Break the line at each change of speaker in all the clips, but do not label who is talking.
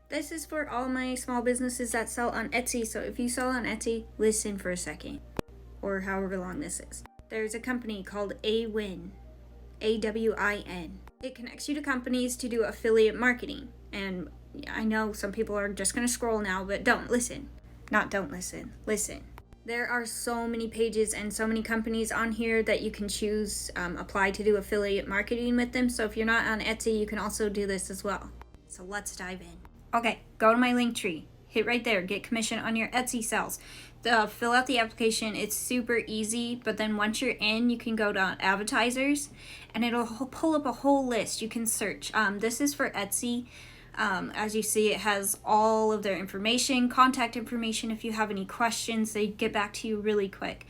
This is for all my small businesses that sell on Etsy. So if you sell on Etsy, listen for a second, or however long this is. There's a company called AWIN, AWIN. It connects you to companies to do affiliate marketing. And I know some people are just going to scroll now, but don't listen. Listen. There are so many pages and so many companies on here that you can choose, apply to do affiliate marketing with them. So if you're not on Etsy, you can also do this as well. So let's dive in. Okay, go to my link tree. Hit right there, get commission on your Etsy sales. Fill out the application. It's super easy, but then once you're in, you can go to advertisers and it'll pull up a whole list. You can search. This is for Etsy. As you see, it has all of their information, contact information. If you have any questions, they get back to you really quick.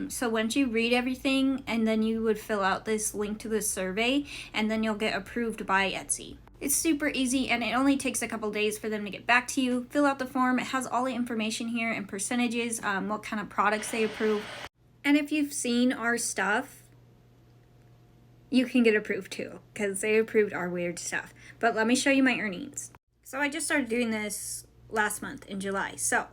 So once you read everything, and then you would fill out this link to this survey, and then you'll get approved by Etsy. It's super easy, and it only takes a couple days for them to get back to you. Fill out the form. It has all the information here and percentages, what kind of products they approve. And if you've seen our stuff, you can get approved too, because they approved our weird stuff. But let me show you my earnings. So I just started doing this last month in July. So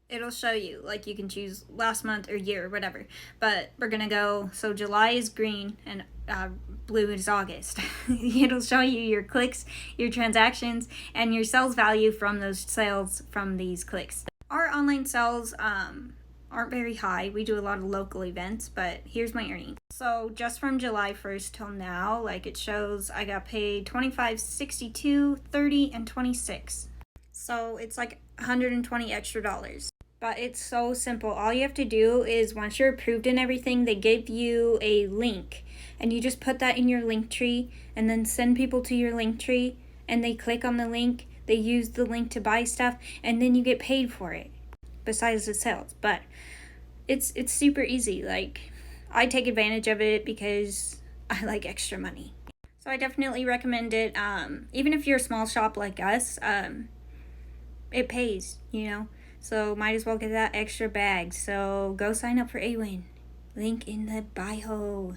it'll show you, like, you can choose last month or year or whatever. But we're going to go, so July is green and blue is August. It'll show you your clicks, your transactions, and your sales value from those sales from these clicks. Our online sales aren't very high. We do a lot of local events, but here's my earnings. So just from July 1st till now, like, it shows I got paid $25, $62, $30, and $26. So it's like $120 extra dollars. But it's so simple. All you have to do is, once you're approved and everything, they give you a link, and you just put that in your link tree and then send people to your link tree, and they click on the link, they use the link to buy stuff, and then you get paid for it besides the sales. But it's super easy. Like, I take advantage of it because I like extra money. So I definitely recommend it. Even if you're a small shop like us, it pays, you know. So might as well get that extra bag. So go sign up for AWIN. Link in the bio.